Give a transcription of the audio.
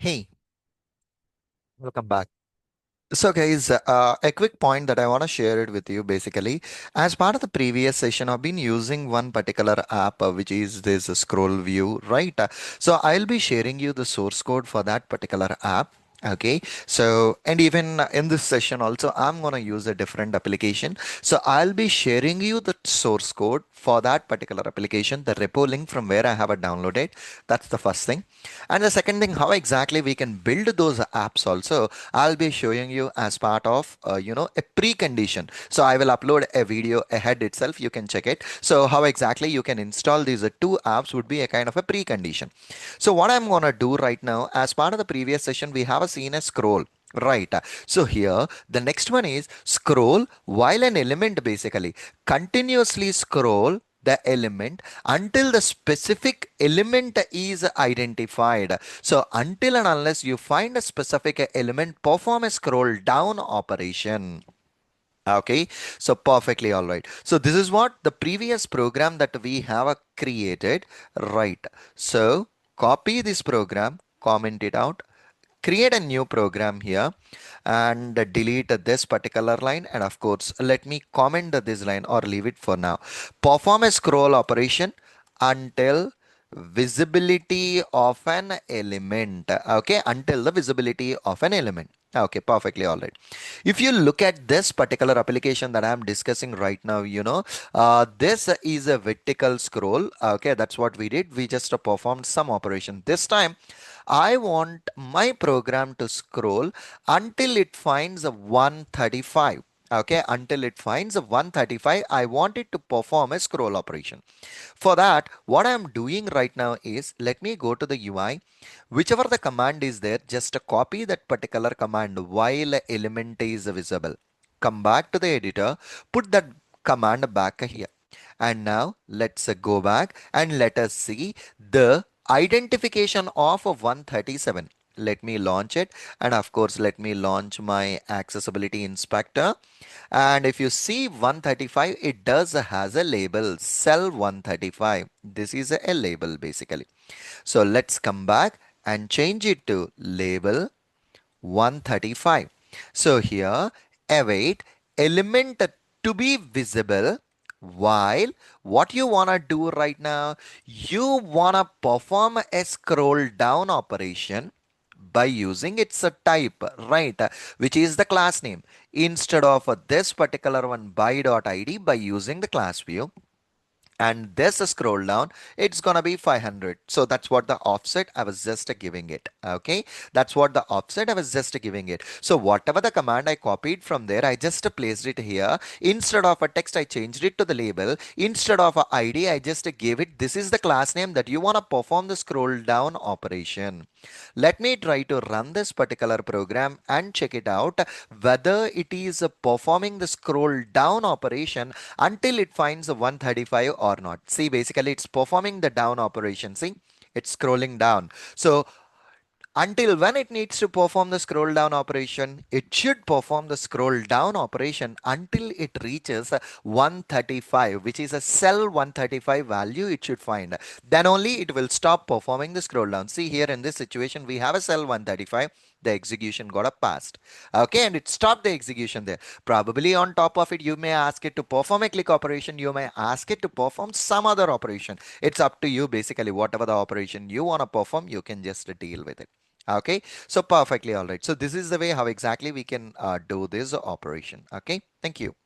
Hey, welcome back. So guys, a quick point that I want to share it with you basically. As part of the previous session, I've been using one particular app, which is this scroll view, right? So I'll be sharing you the source code for that particular app. Okay, so and even in this session also, I'm gonna use a different application. So I'll be sharing you the source code for that particular application, the repo link from where I have it downloaded. That's the first thing. And the second thing, how exactly we can build those apps also, I'll be showing you as part of, a precondition. So I will upload a video ahead itself. You can check it. So how exactly you can install these two apps would be a kind of a precondition. So what I'm going to do right now, as part of the previous session, we have seen a scroll. Right. So here, the next one is scroll while an element basically continuously scroll the element until the specific element is identified. So until and unless you find a specific element, perform a scroll down operation. Okay, so perfectly all right. So this is what the previous program that we have created, right? So copy this program, comment it out, create a new program here and delete this particular line, and of course let me comment this line or leave it for now. Perform a scroll operation until visibility of an element. Okay, until the visibility of an element. Okay, perfectly all right. If you look at this particular application that I'm discussing right now, this is a vertical scroll. Okay, that's what we did. We just performed some operation. This time I want my program to scroll until it finds a 135. Okay, until it finds a 135, I want it to perform a scroll operation. For that, what I'm doing right now is let me go to the UI. Whichever the command is there, just copy that particular command while element is visible. Come back to the editor, put that command back here. And now let's go back and let us see the identification of 137. Let me launch it, and of course let me launch my accessibility inspector. And if you see 135, it does has a label cell 135. This is a label basically. So let's come back and change it to label 135. So here await element to be visible, while what you want to do right now, you want to perform a scroll down operation by using its a type, right, which is the class name, instead of this particular one by.id, by using the class view. And this scroll down, it's gonna be 500. So that's what the offset I was just giving it. Okay, that's what the offset I was just giving it. So whatever the command I copied from there, I just placed it here. Instead of a text, I changed it to the label. Instead of a id, I just gave it, this is the class name that you want to perform the scroll down operation. Let me try to run this particular program and check it out whether it is performing the scroll down operation until it finds a 135 or not. See, basically it's performing the down operation. See, it's scrolling down. So until when it needs to perform the scroll down operation, it should perform the scroll down operation until it reaches 135, which is a cell 135 value it should find. Then only it will stop performing the scroll down. See here in this situation, we have a cell 135. The execution got a passed. Okay, and it stopped the execution there. Probably on top of it, you may ask it to perform a click operation. You may ask it to perform some other operation. It's up to you. Basically, whatever the operation you want to perform, you can just deal with it. Okay, so perfectly all right. So this is the way how exactly we can do this operation. Okay, thank you.